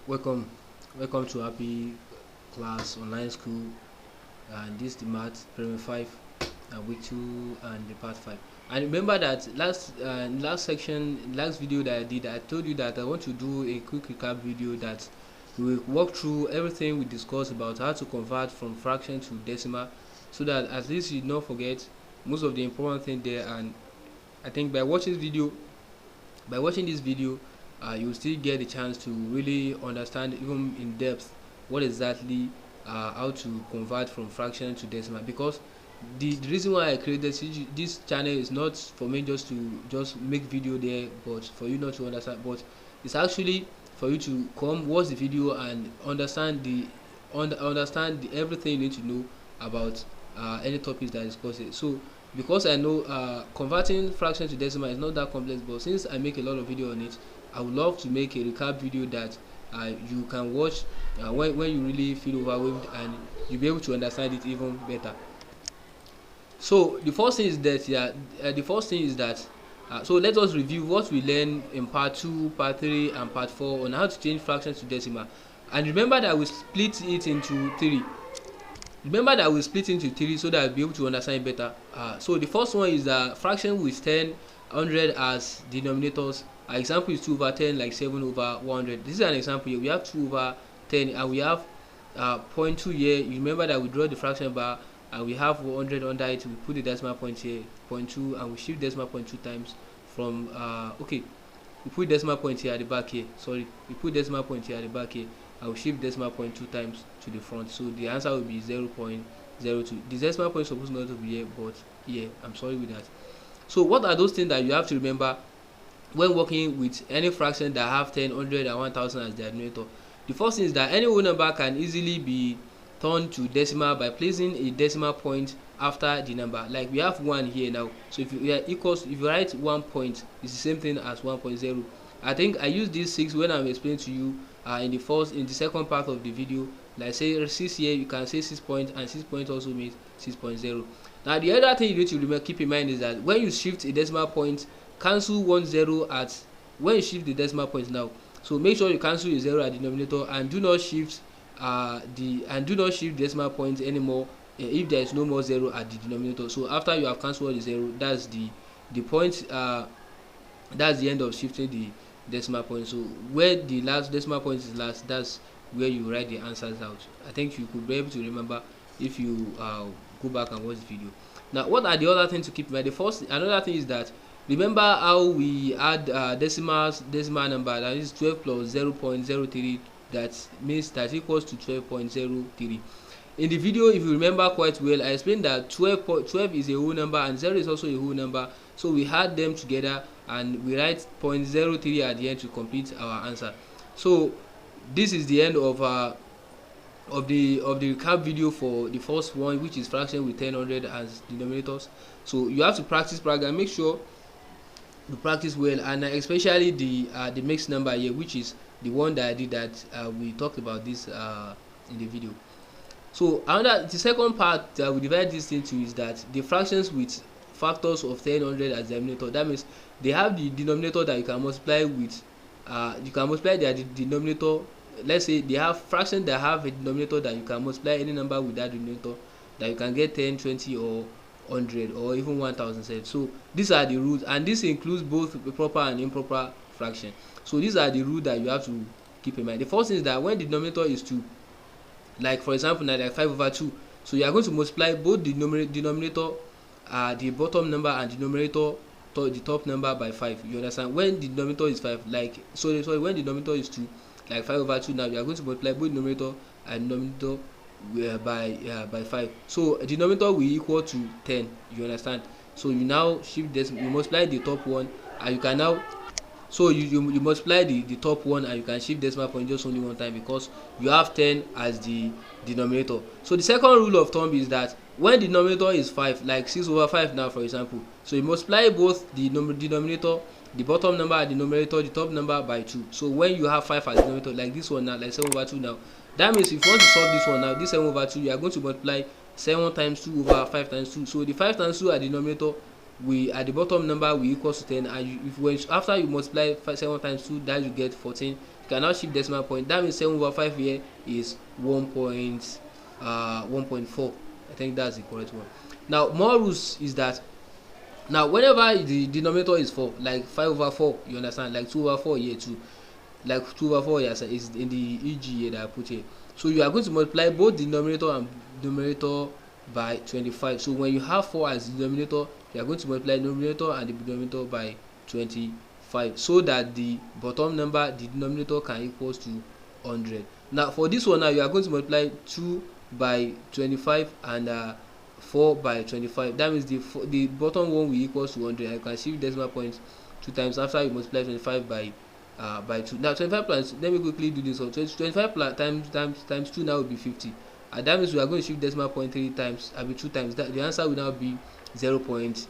Welcome, welcome to Happy Class Online School, and this is the Math Premium 5, and Week 2, and the Part 5. And remember that last video that I did, I told you that I want to do a quick recap video that we will walk through everything we discussed about how to convert from fraction to decimal, so that at least you don't forget most of the important thing there. And I think by watching this video, you will still get a chance to really understand even in depth what exactly how to convert from fraction to decimal. Because the reason why I created this channel is not for me just to just make video there, but for you not to understand, but it's actually for you to come watch the video and understand everything you need to know about any topics that is discussed. So because I know converting fraction to decimal is not that complex, but since I make a lot of video on it, I would love to make a recap video that you can watch when you really feel overwhelmed, and you'll be able to understand it even better. So the first thing is that so let us review what we learned in part 2, part 3, and part 4 on how to change fractions to decimal. And remember that we split it into 3. So that I'll be able to understand it better. So the first one is fraction with 10, 100 as denominators. Our example is 2 over 10, like 7 over 100. This is an example here. We have 2 over 10, and we have 0.2 here. You remember that we draw the fraction bar, and we have 100 under it. We put the decimal point here, 0.2, and we shift decimal point 2 times from okay. We put decimal point here at the back here. Sorry, we put decimal point here at the back here. I will shift decimal point 2 times to the front, so the answer will be 0.02. The decimal point is supposed not to be here, but yeah, I'm sorry with that. So what are those things that you have to remember when working with any fraction that have 10, 100, and 1000 as their denominator? The first thing is that any whole number can easily be turned to decimal by placing a decimal point after the number. Like we have 1 here now, so if you write 1 point, it's the same thing as 1.0. I think I used this 6 when I'm explaining to you in the second part of the video. Like say 6 here, you can say 6 point, and 6 point also means 6.0. Now the other thing you need to remember, keep in mind, is that when you shift a decimal point, cancel 10 at when you shift the decimal point now. So make sure you cancel a 0 at the denominator, and do not shift decimal point anymore if there is no more 0 at the denominator. So after you have cancelled the 0, that's the point. That's the end of shifting the decimal point. So where the last decimal point is last, that's where you write the answers out. I think you could be able to remember if you go back and watch the video. Now, what are the other things to keep in mind? Another thing is that remember how we add decimal number, that is 12 plus 0.03, that means that equals to 12.03. In the video, if you remember quite well, I explained that 12 is a whole number and 0 is also a whole number, so we add them together and we write 0.03 at the end to complete our answer. So this is the end of the recap video for the first one, which is fraction with 10, 100 as denominators. So you have to practice and make sure you practice well, and especially the mixed number here, which is the one that I did that we talked about this in the video. So the second part that we divide this into is that the fractions with factors of 10, 100 as denominator. That means they have the denominator that you can multiply with. You can multiply their denominator. Let's say they have fractions that have a denominator that you can multiply any number with that denominator, that you can get 10, 20, or 100, or even 1000. So these are the rules, and this includes both proper and improper fraction. So these are the rules that you have to keep in mind. The first thing is that when the denominator is 2, like for example now, like 5 over 2, so you are going to multiply both the denominator, the bottom number, and the numerator, the top number, by 5. You understand? When the denominator is 5, like sorry, when the denominator is 2, like 5 over 2, now you are going to multiply both numerator and denominator by 5. So denominator will equal to 10. You understand? So you now shift this, you multiply the top one, and you can now, so you multiply the top one, and you can shift decimal point just only one time, because you have 10 as the denominator. So the second rule of thumb is that when the denominator is 5, like 6 over 5 now for example, so you multiply both the denominator, the bottom number at the numerator, the top number, by 2. So when you have 5 as denominator, like this one now, like 7 over 2 now, that means if you want to solve this one now, this 7 over 2, you are going to multiply 7 times 2 over 5 times 2. So the 5 times 2 at the denominator, at the bottom number will equal to 10, and after you multiply 7 times 2, that you get 14 you can now shift decimal point. That means 7 over 5 here is 1.4. I think that's the correct one. Now more rules is that now whenever the denominator is 4, like 5 over 4, you understand, like 2 over 4 here too, like 2 over 4 here is in the EG here that I put here. So you are going to multiply both the denominator and numerator by 25. So when you have 4 as the denominator, you are going to multiply the numerator and the denominator by 25, so that the bottom number, the denominator, can equals to 100. Now for this one, now you are going to multiply 2 by 25 and 4 by 25. That means the bottom one will equals to 100. I can shift decimal point 2 times after you multiply 25 by 2. Now 25 plus, let me quickly do this one. 25 plus times 2 now will be 50. That means we are going to shift decimal point 3 times, 2 times. That the answer will now be 0.5.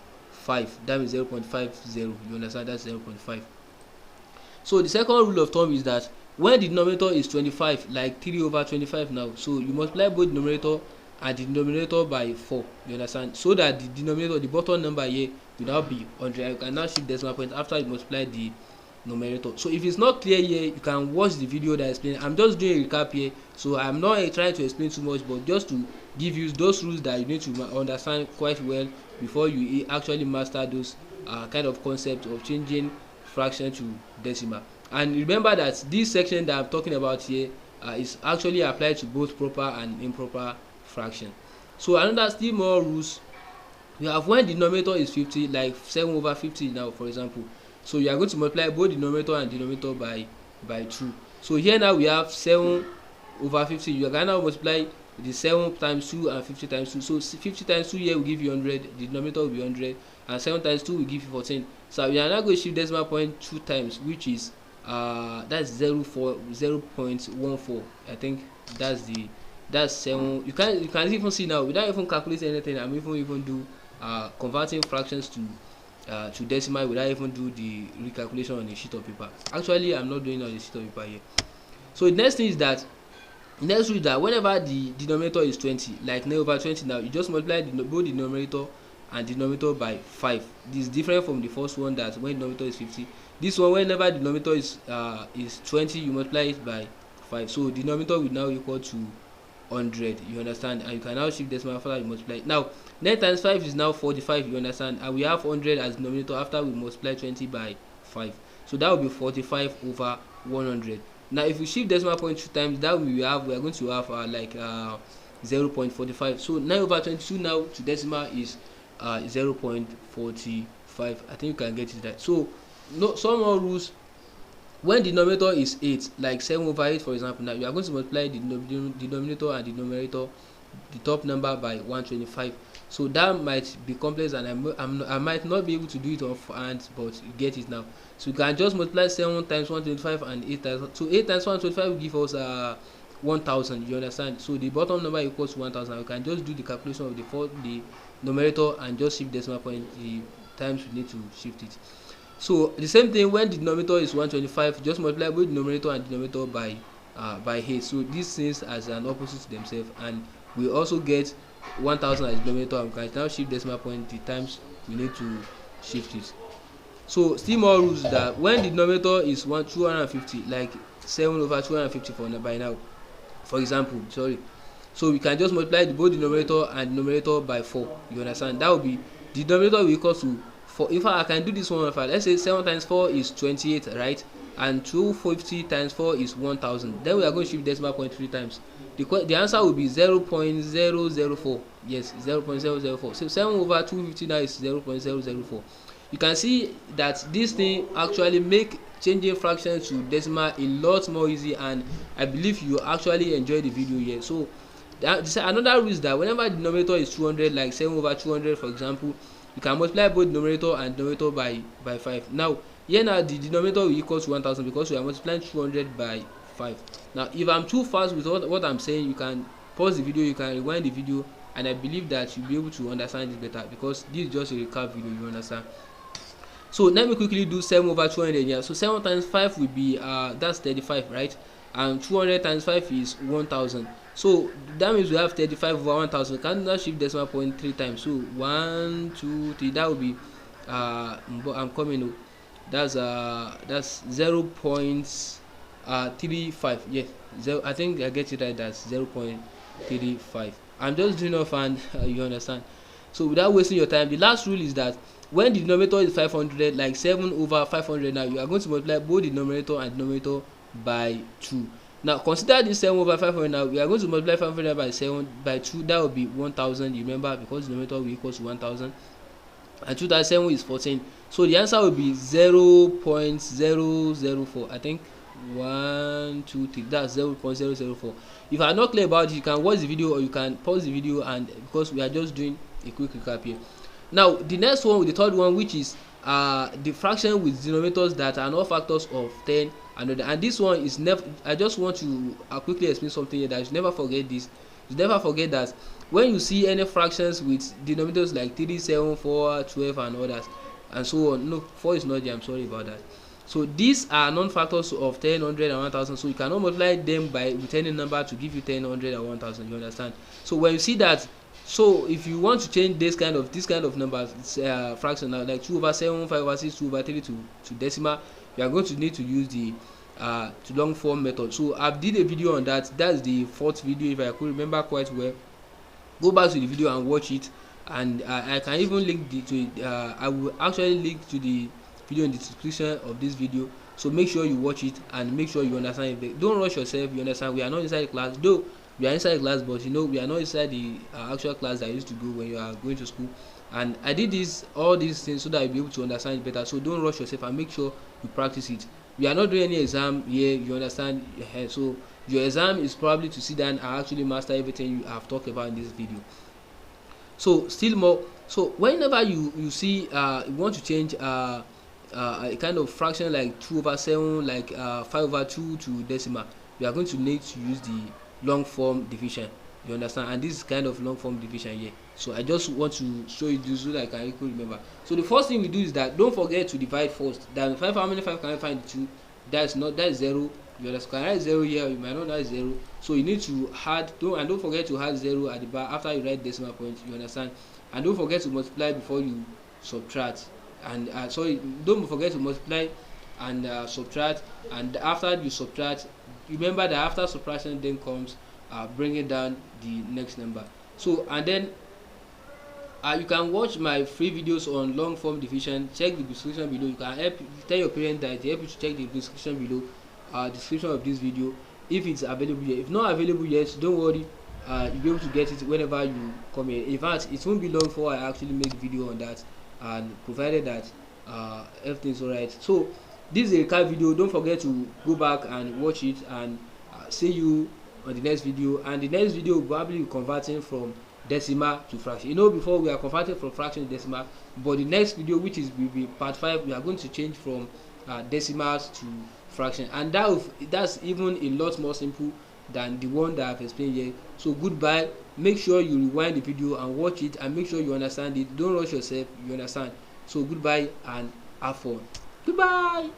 That means 0.50. You understand? That's 0.5. So the second rule of thumb is that when the denominator is 25, like 3 over 25 now, so you multiply both numerator and the denominator by 4. You understand? So that the denominator, the bottom number here, will now be 100. You can now shift decimal point after you multiply the numerator. So if it's not clear here, you can watch the video that explains. I'm just doing a recap here, so I'm not trying to explain too much, but just to give you those rules that you need to understand quite well before you actually master those kind of concept of changing fraction to decimal. And remember that this section that I'm talking about here is actually applied to both proper and improper fraction. So another still more rules, we have when the denominator is 50, like 7 over 50 now, for example. So you are going to multiply both the numerator and denominator by 2. So here now we have 7 over 50. You can now multiply the 7 times 2 and 50 times 2. So 50 times 2 here will give you 100. The denominator will be 100, and 7 times 2 will give you 14. So we are now going to shift decimal point 2 times, which is that's 0.14. I think that's 7. You can even see now without even calculating anything. I'm even do converting fractions to decimal without even do the recalculation on a sheet of paper. Actually, I'm not doing it on a sheet of paper here. So the next thing is that whenever the denominator is 20, like 9 over 20 now, you just multiply both the numerator and denominator by 5. This is different from the first one, that when denominator is 50. This one, whenever the denominator is 20, you multiply it by 5. So the denominator will now equal to 100. You understand? And you can now shift decimal after you multiply. Now 9 times 5 is now 45. You understand? And we have 100 as denominator after we multiply 20 by 5. So that will be 45 over 100. Now if we shift decimal point 2 times, that we are going to have 0.45. So 9 over 22 now to decimal is 0.45. I think you can get it that. So some more rules. When the denominator is 8, like 7 over 8 for example, now you are going to multiply the denominator and the numerator, the top number, by 125. So that might be complex, and I might not be able to do it off hand, but you get it now. So you can just multiply 7 times 125 and 8 times. So 8 times 125 will give us 1000. You understand? So the bottom number equals to 1000. You can just do the calculation of the numerator and just shift decimal point the times you need to shift it. So the same thing when the denominator is 125, just multiply both the numerator and denominator by 8. So these things as an opposite to themselves, and we also get 1000 as denominator, and we can now shift decimal point the times we need to shift it. So still more rules that when the denominator is 250, like 7 over 250 by now, for example, sorry. So we can just multiply both the numerator and numerator by 4. You understand? That will be the denominator will equal to 4. In fact, I can do this one. Let's say 7 times 4 is 28, right? And 250 times 4 is 1000. Then we are going to shift decimal point 3 times. The answer will be 0.004. Yes, 0.004. So 7 over 250 now is 0.004. You can see that this thing actually make changing fractions to decimal a lot more easy, and I believe you actually enjoy the video here. So another rule is that whenever the denominator is 200, like 7 over 200 for example, you can multiply both numerator and denominator by 5. Now here now the denominator will equal to 1000 because we are multiplying 200 by 5. Now if I'm too fast with what I'm saying, you can pause the video, you can rewind the video, and I believe that you'll be able to understand this better, because this is just a recap video, you understand. So let me quickly do 7 over 200 here. So 7 times 5 will be that's 35, right? And 200 times 5 is 1000. So that means we have 35 over 1000. We can now shift decimal point 3 times. So 1 2 3, that will be I'm coming. That's 0.0 0.35. Yes, zero. I think I get it right. That's 0.35. I'm just doing off and you understand. So without wasting your time, the last rule is that when the denominator is 500, like 7 over 500, now you are going to multiply both the numerator and denominator by 2. Now consider this 7 over 500. Now we are going to multiply 500 by 7 by 2. That will be 1000. You remember, because the denominator will equal to 1000, and 2 times 7 is 14. So the answer will be 0.004. I think 1 2 3, that's 0.004. If you are not clear about it, you can watch the video, or you can pause the video, and because we are just doing a quick recap here. Now the next one, the third one, which is the fraction with denominators that are not factors of 10 and this one is never. I just want to quickly explain something here, that you should never forget this. You never forget that when you see any fractions with denominators like 3, 7, 4, 12 and others and so on, no, 4 is not there, I'm sorry about that. So these are non-factors of 10, 100 and 1000, so you cannot multiply them by with any number to give you 10, 100 and 1000. You understand? So when you see that, so if you want to change this kind of numbers, fraction, now like 2 over 7, 5 over 6, 2 over 3 to decimal, you are going to need to use the to long form method. So I did a video on that. That's the fourth video, if I could remember quite well. Go back to the video and watch it, and I can even link I will actually link to the video in the description of this video. So make sure you watch it and make sure you understand it. Don't rush yourself. You understand, we are not inside the class, though we are inside the class, but you know, we are not inside the actual class that I used to go when you are going to school. And I did all these things so that you'll be able to understand it better. So don't rush yourself and make sure you practice it. We are not doing any exam here, you understand. So your exam is probably to sit down and actually master everything you have talked about in this video. So still more, so whenever you see you want to change a kind of fraction like 2 over 7, like 5 over 2 to decimal, we are going to need to use the long form division. You understand? And this is kind of long form division here. So I just want to show you this so that I can equally remember. So the first thing we do is that don't forget to divide first. Then 5, how many 5 can I find? 2. That's 0. You understand? Can I write 0 here? You might not write 0. So you need to add, don't forget to add 0 at the back after you write decimal point. You understand? And don't forget to multiply before you subtract. And sorry, don't forget to multiply and subtract. And after you subtract, remember that after subtraction then comes bringing down the next number. So and then you can watch my free videos on long form division. Check the description below. You can tell your parents that they help you to check the description below, description of this video, if it's available yet. If not available yet, don't worry, you'll be able to get it whenever you come here. In fact, it won't be long before I actually make a video on that, and provided that everything's alright. So this is a recap video. Don't forget to go back and watch it, and see you on the next video. And the next video will probably be converting from decimal to fraction. You know, before we are converting from fraction to decimal, but the next video, which is will be part 5, we are going to change from decimals to fraction, and that's even a lot more simple than the one that I've explained here. So goodbye. Make sure you rewind the video and watch it, and make sure you understand it. Don't rush yourself. You understand? So goodbye and have fun. Goodbye.